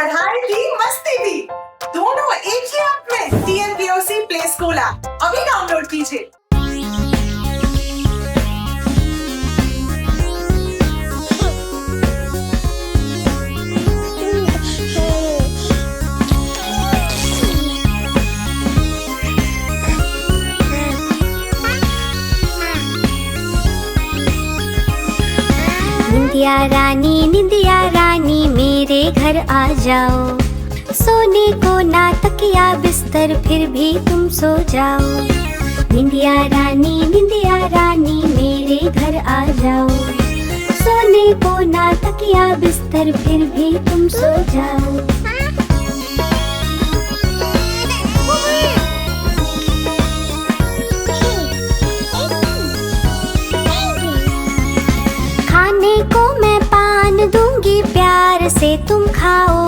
पढ़ाई भी मस्ती भी दोनों एक ही ऐप में। TNPOC प्ले स्कूल ऐप अभी डाउनलोड कीजिए। निंदिया रानी मेरे घर आ जाओ। सोने को ना तकिया बिस्तर फिर भी तुम सो जाओ। निंदिया रानी मेरे घर आ जाओ। सोने को ना तकिया बिस्तर फिर भी तुम सो जाओ। खाने को मैं पान दूंगी प्यार से तुम खाओ।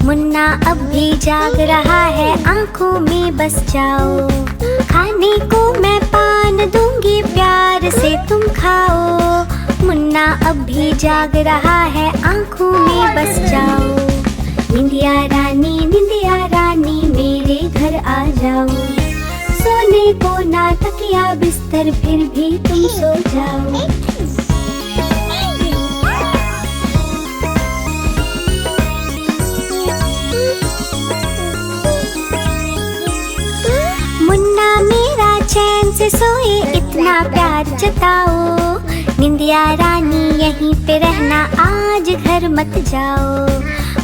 मुन्ना अब भी जाग रहा है आंखों में बस जाओ। खाने को मैं पान दूंगी प्यार से तुम खाओ। मुन्ना अब भी जाग रहा है आंखों में बस जाओ। निंदिया रानी मेरे घर आ जाओ। सोने को ना तकिया बिस्तर फिर भी तुम सो जाओ। मुन्ना मेरा चैन से सोए इतना प्यार जताओ। निंदिया रानी यहीं पे रहना आज घर मत जाओ।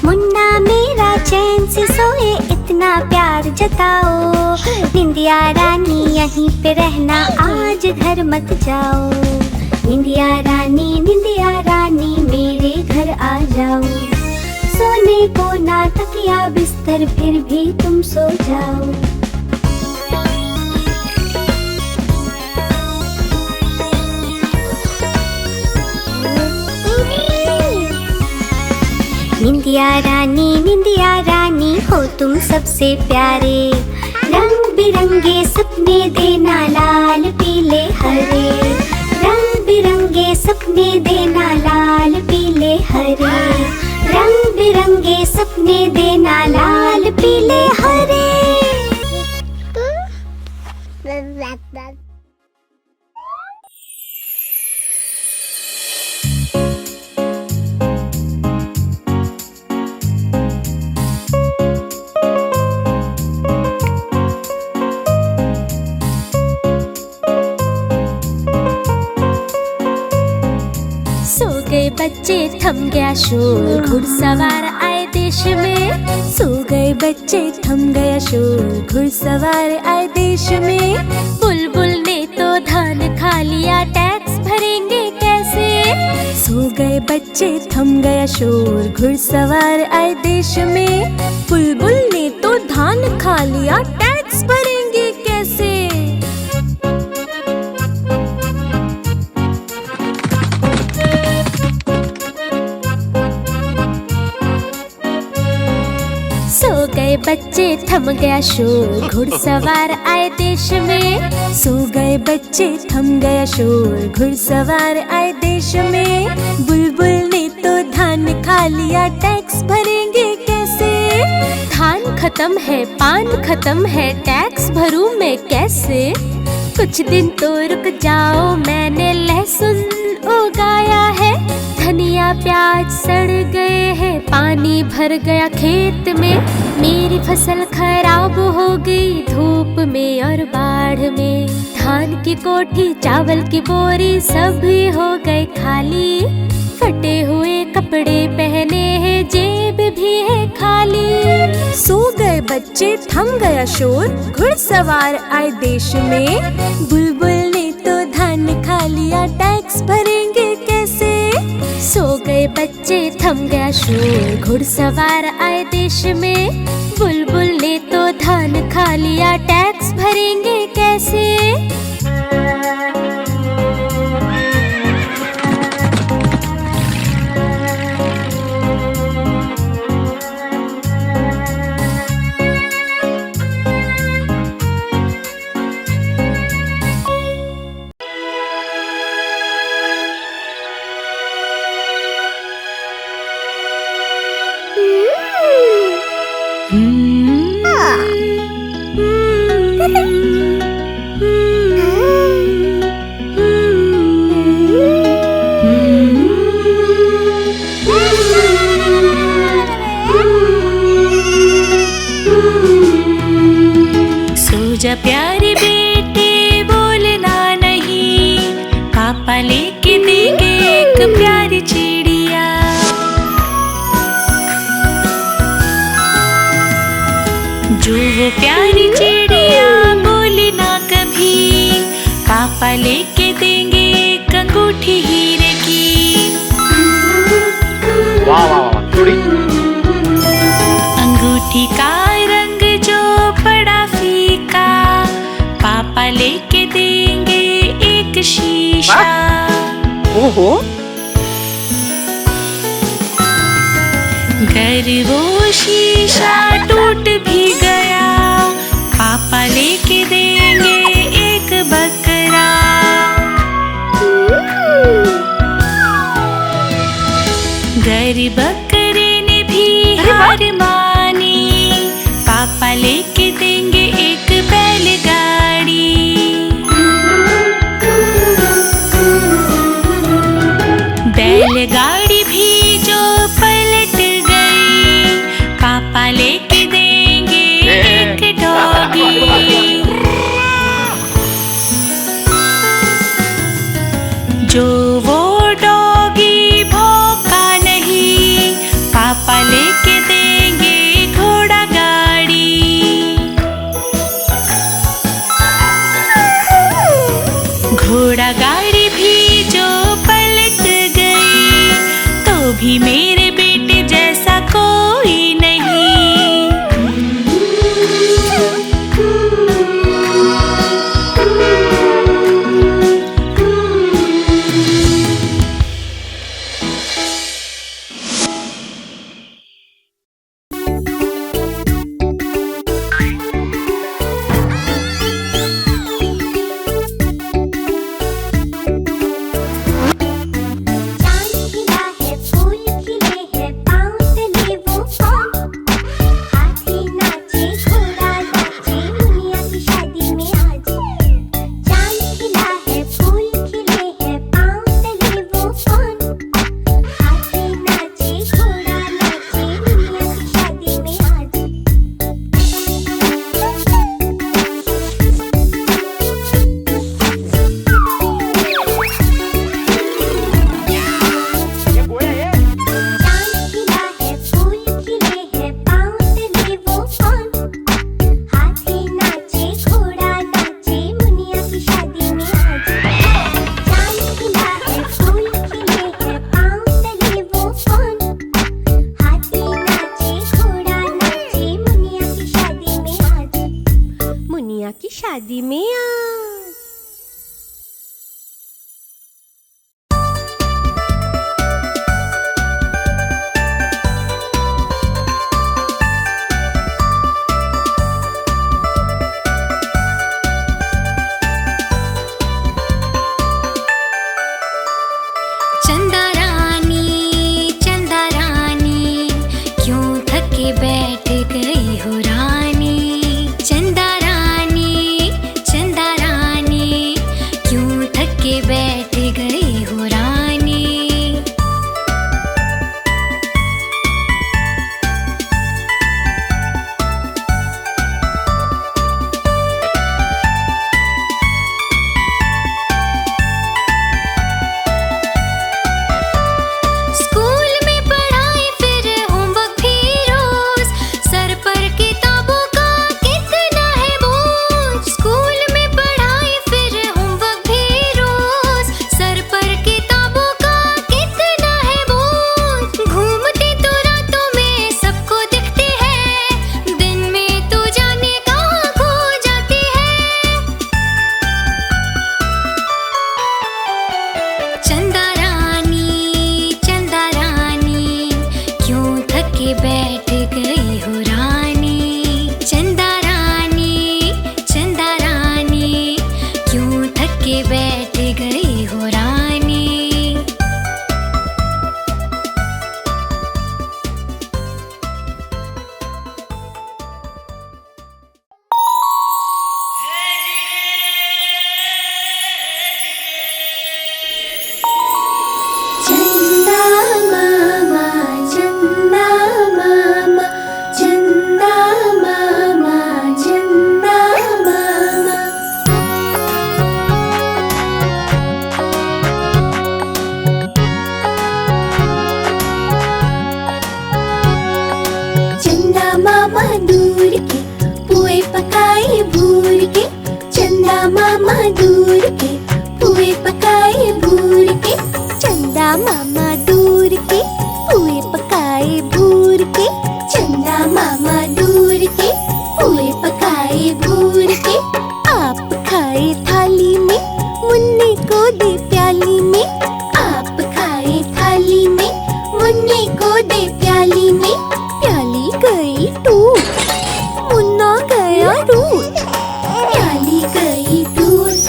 मुन्ना मेरा चैन से सोए इतना प्यार जताओ। निंदिया रानी यहीं पे रहना आज घर मत जाओ। निंदिया रानी मेरे घर आ जाओ। सोने को ना तकिया बिस्तर फिर भी तुम सो जाओ। निंदिया रानी हो तुम सबसे प्यारे। रंग बिरंगे सपने देना लाल पीले हरे। रंग बिरंगे सपने देना लाल पीले हरे। रंग बिरंगे सपने देना लाल पीले हरे। बच्चे थम गया शोर घुड़सवार आए देश में। सो गए बच्चे थम गया शोर घुड़सवार आए देश में। बुलबुल ने तो धान खा लिया टैक्स भरेंगे कैसे। सो गए बच्चे थम गया शोर घुड़सवार आए देश में। बुलबुल ने तो धान खा लिया टैक्स भरेंगे कैसे। बच्चे थम गया शोर घुड़सवार आए देश में। सो गए बच्चे थम गया शोर घुड़सवार आए देश में। बुलबुल ने तो धान खा लिया टैक्स भरेंगे कैसे। धान खत्म है पान खत्म है टैक्स भरूं मैं कैसे। कुछ दिन तो रुक जाओ मैंने लहसुन उगाया है। धनिया प्याज सड़ गए हैं पानी भर गया खेत में। मेरी फसल खराब हो गई धूप में और बाढ़ में। धान की कोठी चावल की बोरी सभी हो गए खाली। फटे हुए कपड़े पहने हैं जेब भी है खाली। सो गए बच्चे थम गया शोर घुड़सवार आए देश में। बुलबुल ने तो धान खा लिया टैक्स भरेंगे कैसे। सो गए बच्चे थम गया शोर घुड़सवार आए देश में। बुलबुल ने तो धान खा लिया टैक्स भरेंगे कैसे। सो जा प्यारे बेटे, बोलना नहीं, पापा लेके देंगे एक प्यारी चिड़िया। जो वो प्यारी चिड़िया बोले ना कभी, पापा लेके देंगे एक अंगूठी हीरे की। वाह वाह वाह, थोड़ी अंगूठी का रंग जो बड़ा फीका, पापा लेके देंगे एक शीशा। ओहो, घर वो शीशा टूट भी गया, पापा लेके देंगे एक बकरा। घर बकरे ने भी हार मानी, पापा लेके देंगे एक बैलगाड़ी। बैलगाड़ी भी जो पलट गई, पापा लेके देंगे एक डॉगी। जो वो डॉगी भौंका नहीं, पापा लेके देंगे घोड़ा गाड़ी। घोड़ा गाड़ी भी जो पलट गई, तो भी मेरे बेटे जैसा कोई नहीं। शादी में आज। चंदा रानी क्यों थके बैठ गई हो रानी। चंदा रानी क्यों थके बैठ गई हो रानी। स्कूल में पढ़ाई फिर होमवर्क भी रोज, सर पर किताबों का कितना है बोझ। स्कूल में पढ़ाई फिर होमवर्क भी रोज, सर पर किताबों का कितना है बोझ। घूमती तो रातों में सबको दिखती है, दिन में तो जाने कहाँ खो जाती है। चंदा रानी क्यों थके बैठ गई हो रानी। चंदा रानी क्यों थके बैठ गई हो रानी। गई टूट, मुन्ना गया रूठ। प्याली गई दूध,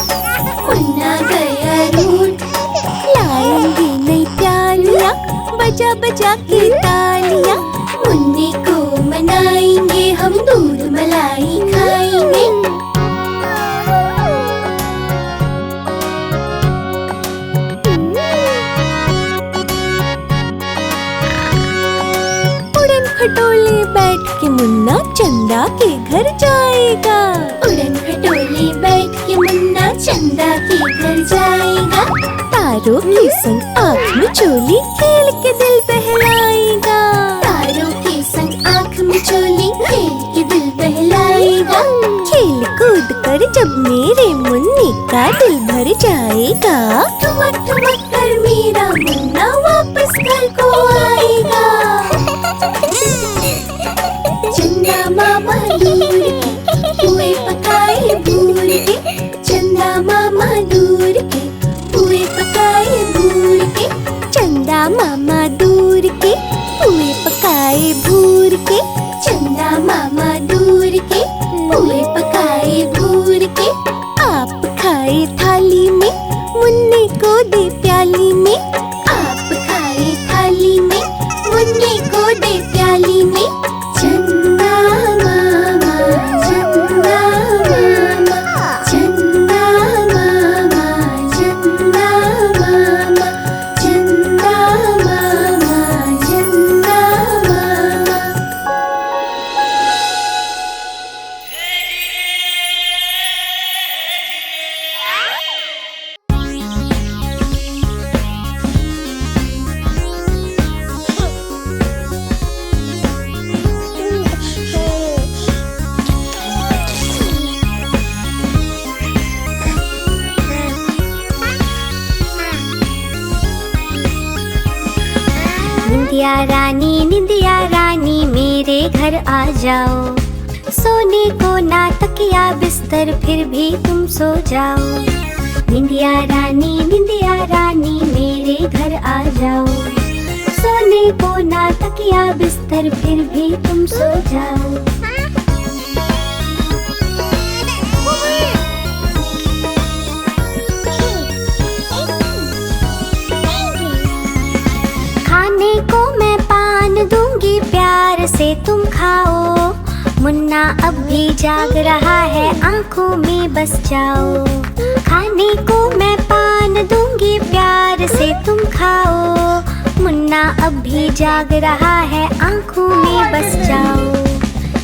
मुन्ना गया रूठ। लाएंगे नई प्यालियाँ, बजा बजा के तालियाँ। मुन्ने को मनाएंगे, हम दूध मलाई खाएंगे। उड़न खटोले बैठ के मुन्ना चंदा के घर जाएगा। उड़न खटोले बैठ के मुन्ना चंदा के घर जाएगा। तारों के संग आँख में चोली खेल के दिल बहलाएगा। तारों के संग आँख में चोली खेल के दिल बहलाएगा। खेल कूद कर जब मेरे मुन्ने का दिल भर जाएगा। ठुमक ठुमक कर मेरा मुन्ना वापस घर को आएगा। चंदा मामा दूर के पुए पकाए भूर के। चंदा मामा दूर के पुए पकाए भूर के। चंदा मामा दूर के पुए पकाए भूर के। चंदा मामा दूर के पुए पकाए भूर के। आप खाए थाली में, मुन्ने को दे प्याली में। आप खाए थाली में, मुन्ने को दे प्याली में। चंदा मामा, चंदा मामा, चंदा मामा, चंदा मामा, चंदा मामा, चंदा मामा। निंदिया रानी मेरे घर आ जाओ। सोने को ना तकिया बिस्तर फिर भी तुम सो जाओ। निंदिया रानी मेरे घर आ जाओ। सोने को ना तकिया बिस्तर फिर भी तुम सो जाओ। खाने को मैं पान दूंगी प्यार से तुम खाओ। मुन्ना अब भी जाग रहा है आंखों में बस जाओ। खाने को मैं पान दूंगी प्यार से तुम खाओ। मुन्ना अब भी जाग रहा है आंखों में बस जाओ।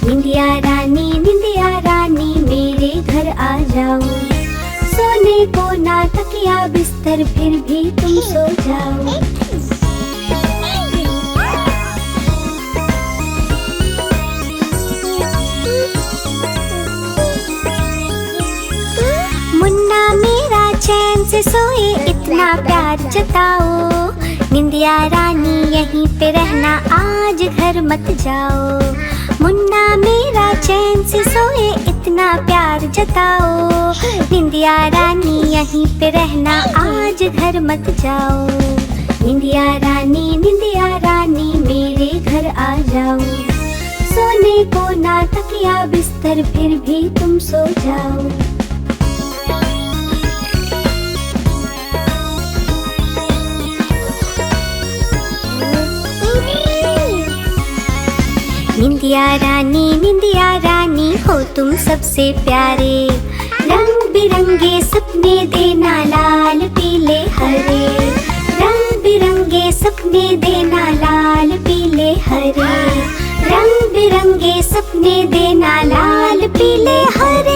निंदिया रानी मेरे घर आ जाओ। सोने को ना तकिया बिस्तर फिर भी तुम सो जाओ। मुन्ना मेरा चैन से सोए इतना प्यार जताओ। निंदिया रानी यहीं पे रहना आज घर मत जाओ। मुन्ना मेरा चैन से सोए इतना प्यार जताओ। निंदिया रानी यहीं पे रहना आज घर मत जाओ। निंदिया रानी मेरे घर आ जाओ। सोने को ना तकिया बिस्तर फिर भी तुम सो जाओ। निंदिया रानी हो तुम सबसे प्यारे। रंग बिरंगे सपने देना लाल पीले हरे। रंग बिरंगे सपने देना लाल पीले हरे। रंग बिरंगे सपने देना लाल पीले हरे।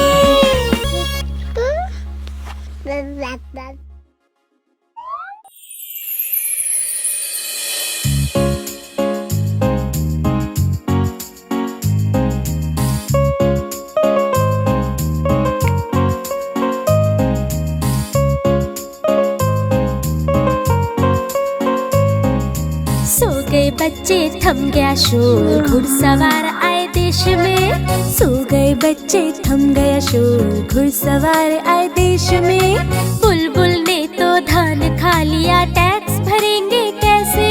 बच्चे थम गया शोर, घुड़सवार आए देश में। सो गए बच्चे थम गया शोर, घुड़सवार आए देश में। बुलबुल ने तो धान खा लिया, टैक्स भरेंगे कैसे।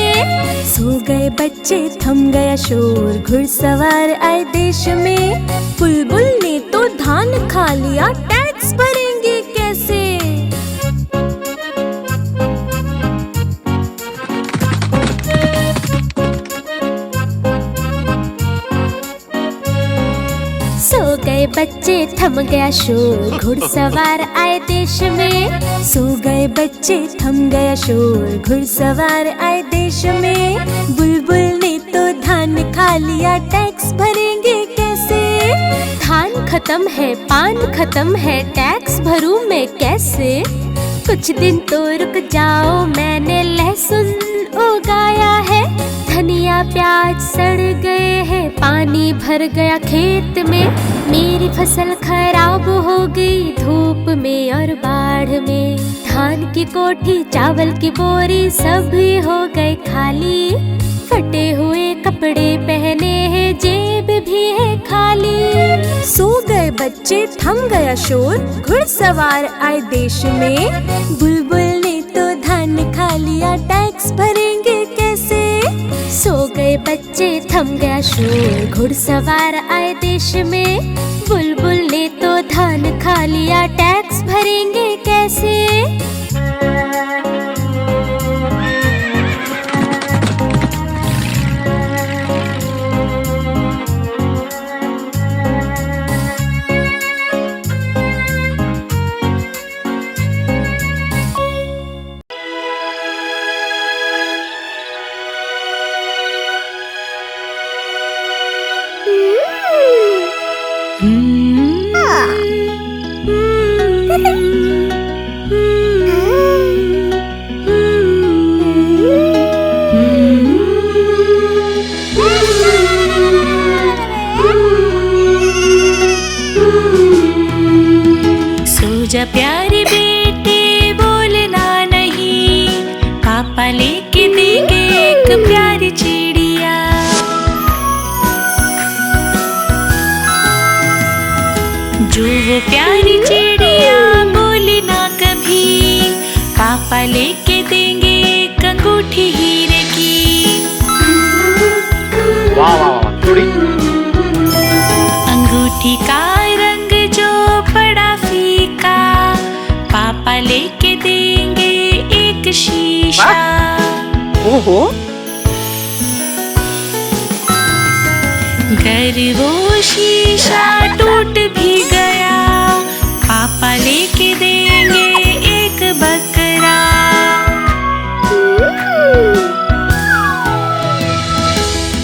सो गए बच्चे थम गया शोर, घुड़सवार आए देश में। बुलबुल ने तो धान खा लिया, टैक्स भरेंगे कैसे? सो गए बच्चे थम गया शोर, घुड़सवार आए देश में। सो गए बच्चे थम गया शोर, घुड़सवार आए देश में। बुलबुल ने तो धान खा लिया, टैक्स भरेंगे कैसे? धान खत्म है, पान खत्म है, टैक्स भरूं मैं कैसे? कुछ दिन तो रुक जाओ, मैंने लहसुन उगाया है। धनिया प्याज सड़ गए हैं, पानी भर गया खेत में। मेरी फसल खराब हो गई धूप में और बाढ़ में। धान की कोठी चावल की बोरी सभी हो गए खाली। फटे हुए कपड़े पहने हैं, जेब भी है खाली। सो गए बच्चे थम गया शोर, घुड़सवार आए देश में। बुलबुल ने तो धान खा लिया, टैक्स भरेंगे कैसे? सो गए बच्चे थम गया शोर, घुड़सवार आए देश में। बुलबुल ने तो धान खा लिया, टैक्स भरेंगे कैसे? सो जा प्यारे बेटे बोलना नहीं, पापा लेके देंगे एक प्यारी चिड़िया। जो वो प्यारी चिड़िया बोले ना कभी, पापा लेके देंगे एक अंगूठी हीरे की। वाह वाह वाह, थोड़ी अंगूठी का रंग जो बड़ा फीका, पापा लेके देंगे एक शीशा। ओहो, घर वो शीशा टूट भी गया, पापा लेके देंगे एक बकरा।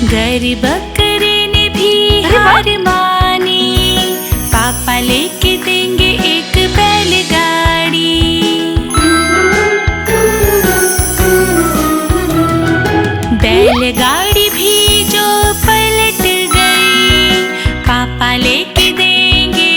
घर बकरे ने भी हार मानी, पापा लेके देंगे एक बैलगाड़ी। बैलगाड़ी भी जो पलट गई, पापा लेके देंगे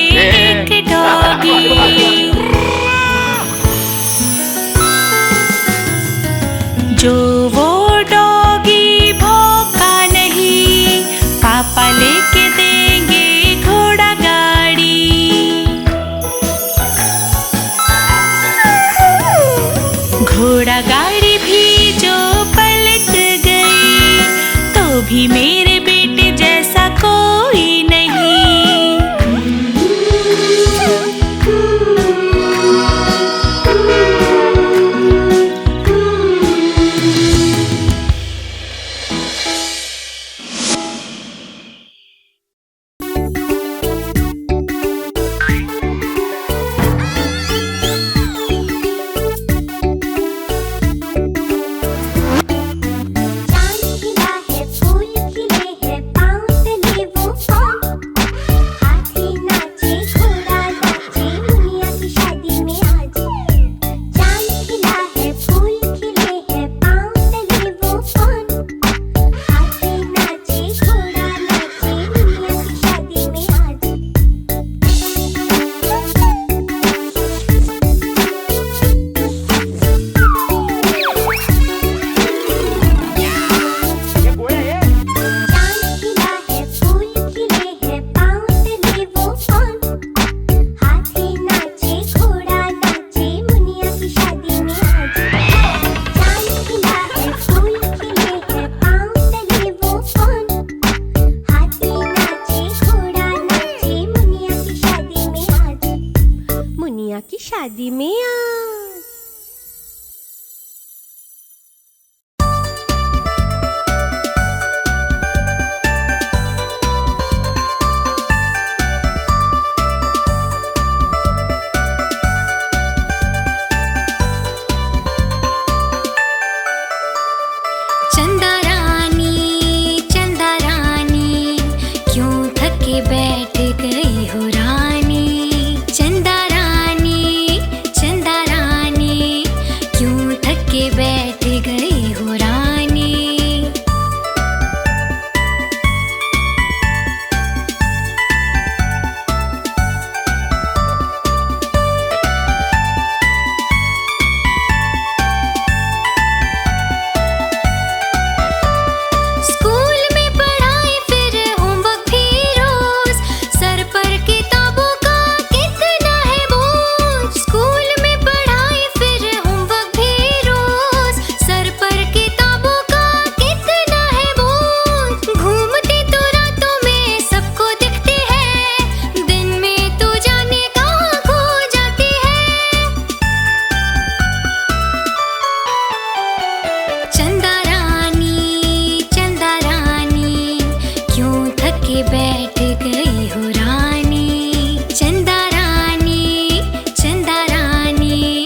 के बैठ गई हो रानी, चंदा रानी, चंदा रानी,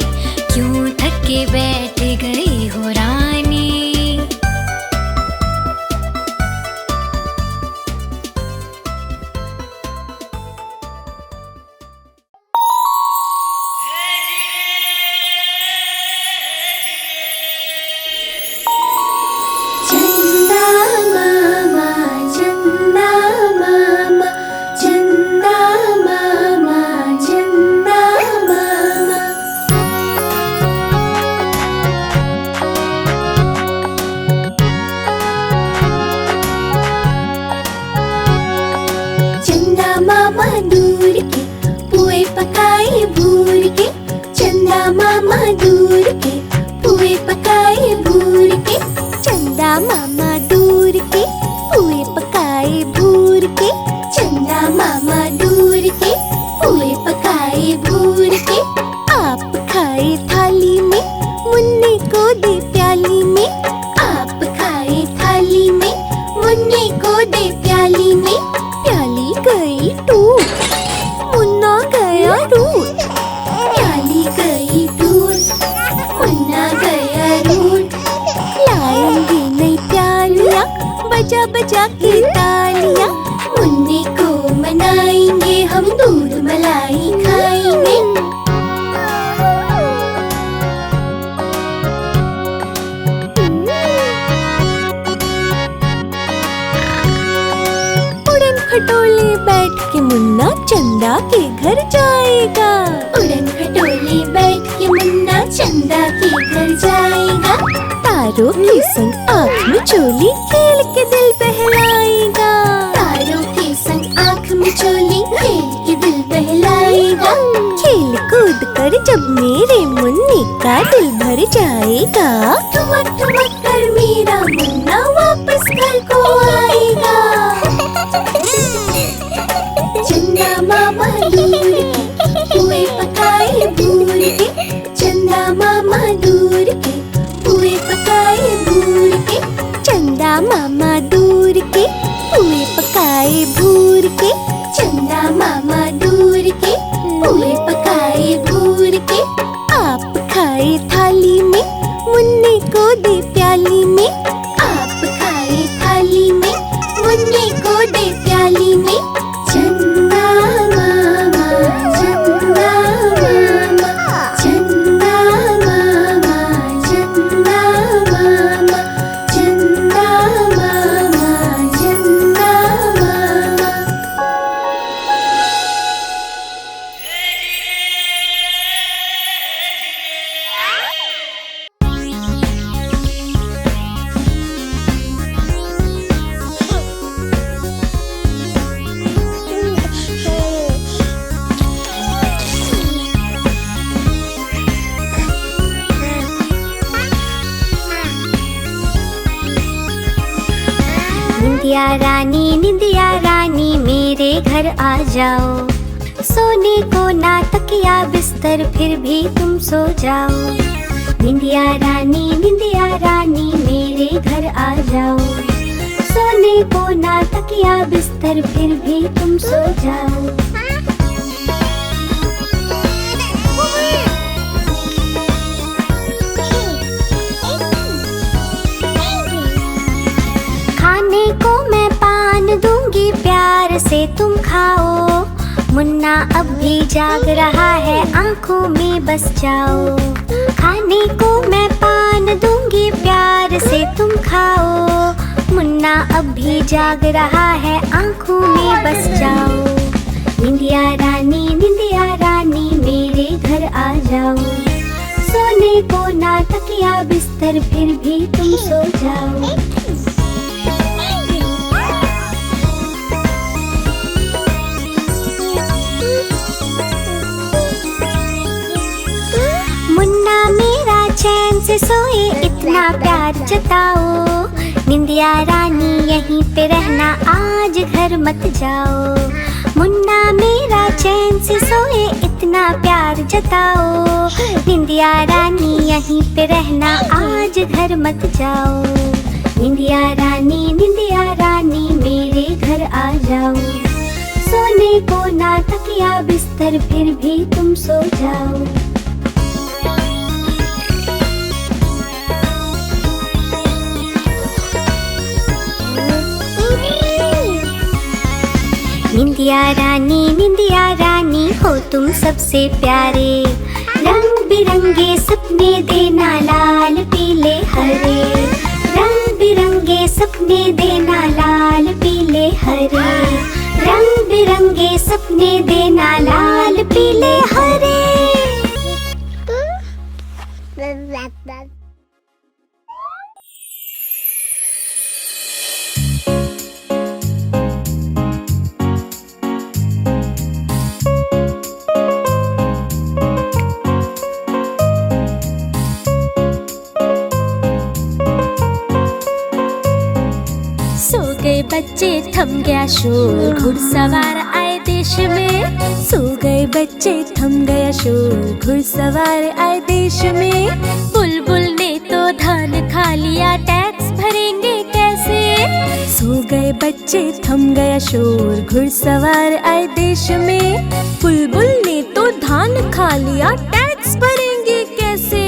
क्यों थक के बैठ गई हो रानी। चंदा मामा, चंदा मामा, चंदा मामा, चंदा मामा। चंदा मामा दूर के पुए पकाए भूर के, चंदा मामा दूर के पुए पकाए भूर के, चंदा मामा दूर के पुए पकाए भूर के, चंदा मामा दूर के पुए पकाए भूर के। आप खाए थाली में, मुन्ने को दे प्याली में, आप खाए थाली में, मुन्ने को दे प्याली में। प्याली गई टूट, मुन्ना गया रूठ, प्याली गई टूट, मुन्ना गया रूठ। लाएंगे नई प्यालियाँ, बजा बजा के तालियाँ, मुन्ने को मनाएंगे हम, दूध मलाई खाएंगे। उड़न खटोले बैठ के मुन्ना चंदा के घर जाएगा, उड़न खटोले बैठ के मुन्ना चंदा के घर जाएगा। तारों के संग आँख में चोली खेल के दिल बहलाएगा, तारों के संग आँख में चोली खेल के दिल बहलाएगा। खेल कूद कर जब मेरे मुन्ने का दिल भर जाएगा, ठुमक ठुमक कर मेरा मुन्ना वापस घर को आएगा। चंदा मामा दूर के पुए पकाए भूर के, चंदा मामा दूर के पुए पकाए भूर के, चंदा मामा दूर के पुए पकाए भूर के, चंदा मामा दूर के पुए पकाए भूर के। आप खाए थाली में, मुन्ने को दे प्याली में, आप खाए थाली में, मुन्ने को दे प्याली में। चंदा मामा, चंदा मामा, चंदा मामा, चंदा मामा, चंदा मामा, चंदा मामा। निंदिया रानी मेरे घर आ जाओ, सोने को ना तकिया बिस्तर फिर भी तुम सो जाओ। निंदिया रानी मेरे घर आ जाओ, सोने को ना तकिया बिस्तर फिर भी तुम सो जाओ। खाने को मैं पान दूंगी प्यार से तुम खाओ, मुन्ना अब भी जाग रहा है आंखों में बस जाओ। खाने को मैं पान दूंगी प्यार से तुम खाओ, मुन्ना अब भी जाग रहा है आंखों में बस जाओ। निंदिया रानी मेरे घर आ जाओ, सोने को ना तकिया बिस्तर फिर भी तुम सो जाओ। मुन्ना मेरा चैन से सोए इतना प्यार जताओ, निंदिया रानी यहीं पे रहना आज घर मत जाओ। मुन्ना मेरा चैन से सोए इतना प्यार जताओ, निंदिया रानी यहीं पे रहना आज घर मत जाओ। निंदिया रानी मेरे घर आ जाओ। सोने को ना तकिया बिस्तर फिर भी तुम सो जाओ। निंदिया रानी हो तुम सबसे प्यारे। रंग बिरंगे सपने देना लाल पीले हरे। रंग बिरंगे सपने देना लाल पीले हरे। रंग बिरंगे सपने देना लाल पीले हरे। सो गए बच्चे थम गया शोर, घुड़सवार आए देश में। सो गए बच्चे थम गया शोर, घुड़सवार आए देश में। बुलबुल ने तो धान खा लिया, टैक्स भरेंगे कैसे। सो गए बच्चे थम गया शोर, घुड़सवार आए देश में। बुलबुल ने तो धान खा लिया, टैक्स भरेंगे कैसे।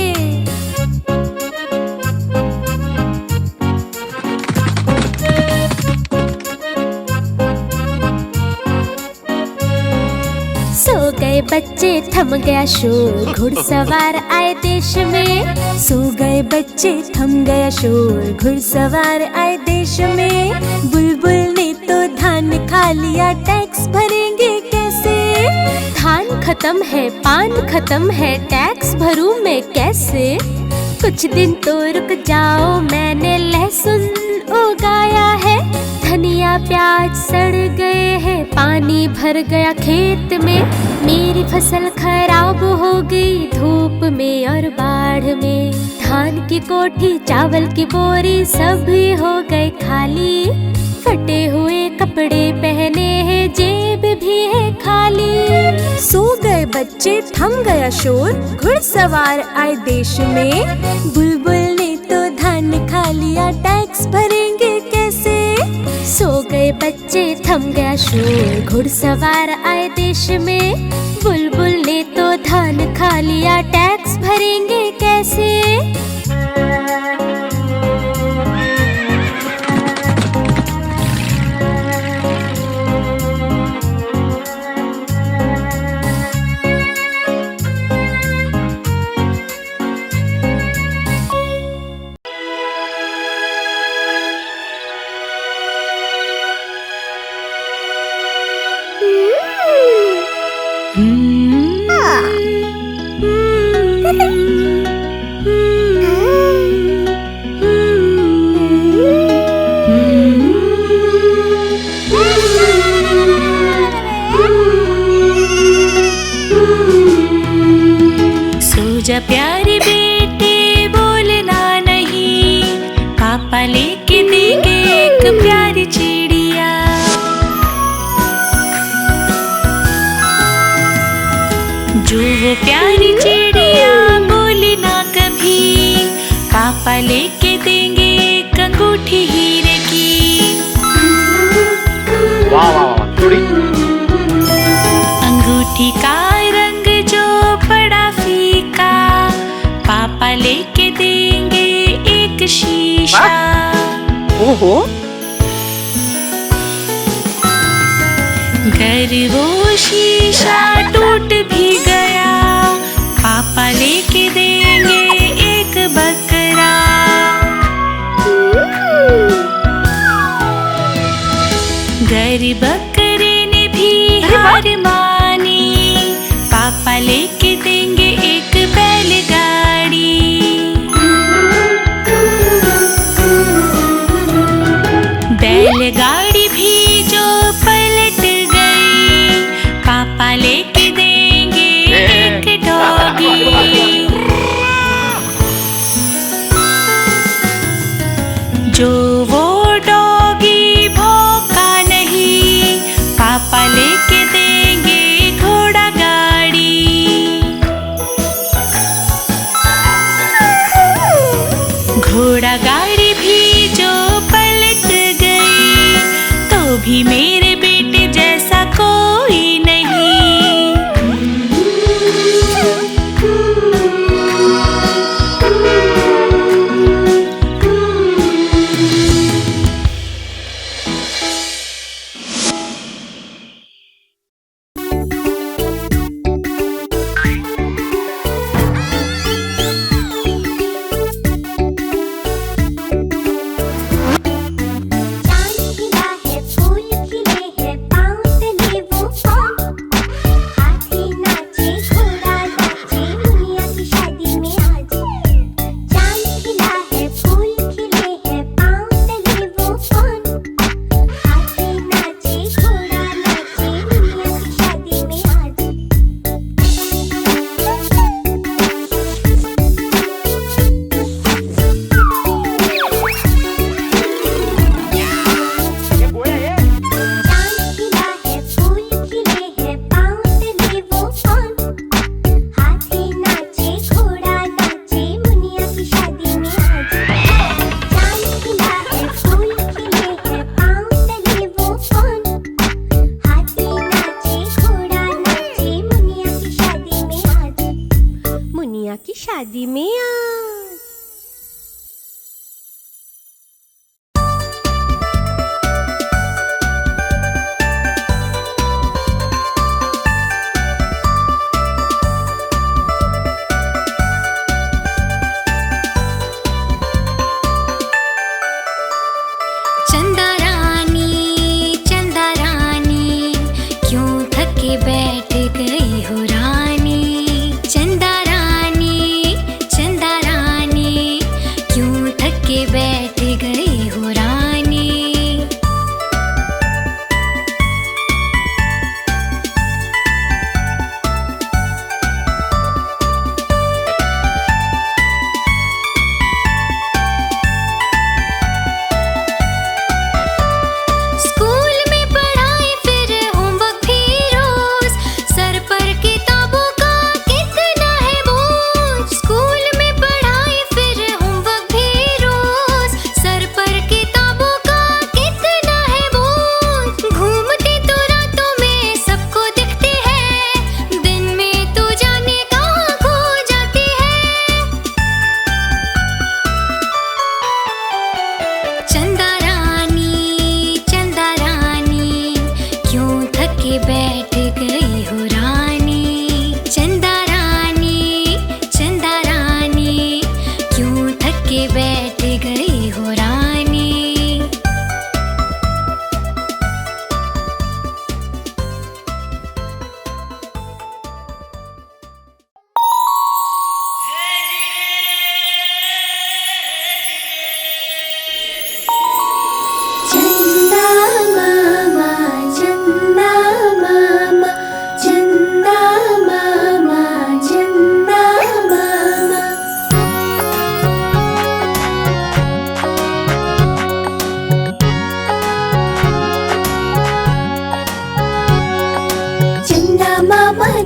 सो गए बच्चे थम गया शोर, घुड़सवार आए देश में। सो गए बच्चे थम गया शोर, घुड़सवार आए देश में। बुलबुल ने तो धान खा लिया, टैक्स भरेंगे कैसे। धान खत्म है, पान खत्म है, टैक्स भरूं मैं कैसे। कुछ दिन तो रुक जाओ, मैंने लहसुन उगाया है। धनिया प्याज सड़ गए हैं, पानी भर गया खेत में। मेरी फसल खराब हो गई धूप में और बाढ़ में। धान की कोठी चावल की बोरी सभी हो गए खाली। फटे हुए कपड़े पहने हैं, जेब भी है खाली। सो गए बच्चे थम गया शोर, घुड़सवार आए देश में। बुलबुल ने तो धान खा लिया, टैक्स भरेंगे कैसे। सो गए बच्चे थम गया शोर, घुड़सवार आए देश में। बुलबुल ने तो धान खा लिया, टैक्स भरेंगे कैसे। जा प्यारे बेटे बोलना नहीं, पापा लेके देंगे एक प्यारी चिड़िया। जो वो प्यारी चिड़िया बोले ना कभी, पापा लेके देंगे एक अंगूठी हीरे की। वाह वाह वाह, थोड़ी अंगूठी का रंग जो बड़ा फीका, पापा लेके देंगे एक शीशा। ओहो, घर वो शीशा टूट भी गया, पापा लेके देंगे एक बकरा। घर बकरे ने भी हार मानी, पापा लेके देंगे एक बैलगाड़ी। बैलगाड़ी भी जो पलट गई, पापा लेके देंगे एक डॉगी। जो वो डॉगी भौंका नहीं, पापा लेके देंगे घोड़ा गाड़ी।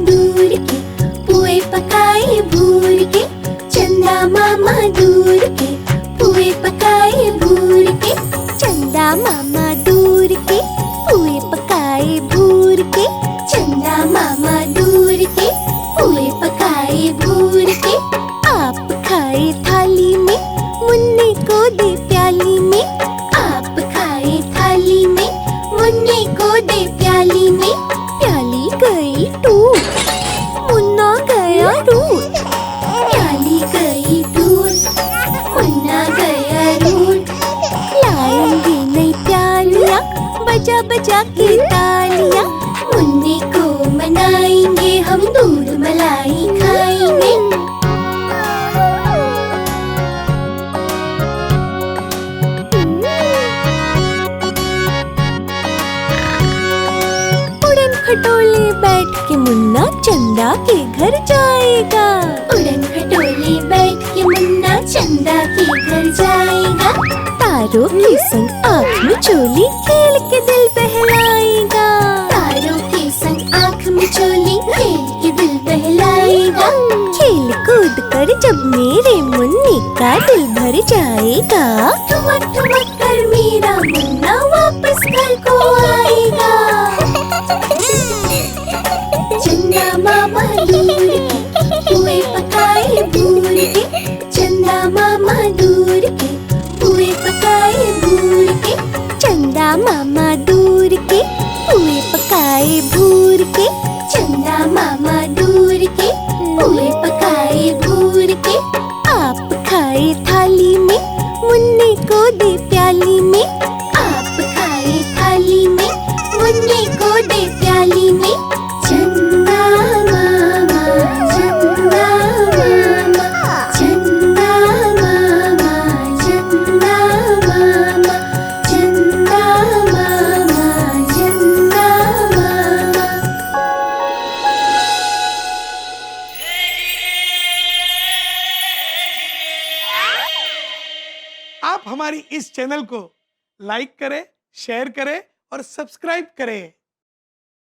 दूर के पुए पकाए भूर के चंदा मामा दूर के पुए पकाए भूर के चंदा मामा दूर के पुए पकाए भूर के चंदा मामा दूर के पुए पकाए भूर के आप खाए थाली में मुन्ने को दे प्याली में आप खाए थाली में मुन्ने को दे प्याली में प्याली गई टूट मुन्ना गया रूठ प्याली गई टूट मुन्ना गया रूठ लाएंगे नई प्यालियाँ बजा बजा के तालियाँ मुन्ने को मनाएंगे हम दूध मलाई खाएंगे उड़न खटोले बैठ के मुन्ना चंदा के घर जाएगा उड़न खटोले बैठ के मुन्ना चंदा के घर जाएगा तारों के संग आँख में चोली खेल के दिल बहलाएगा तारों के संग आँख में चोली खेल के दिल बहलाएगा खेल कूद कर जब मेरे मुन्ने का दिल भर जाएगा ठुमक ठुमक कर मेरा मुन्ना वापस घर को आएगा चंदा मामा दूर के पुए पकाए भूर के चंदा मामा दूर के पुए पकाए भूर के चंदा मामा दूर के पुए पकाए भूर के चंदा मामा दूर के पुए पकाए भूर के आप खाए थाली में मुन्ने को दे प्याली में आप खाए थाली में मुन्ने को दे प्याली में चंदा मामा चंदा मामा चंदा मामा चंदा मामा चंदा मामा चंदा मामा आप हमारी इस चैनल को लाइक करें, शेयर करें और सब्सक्राइब करें।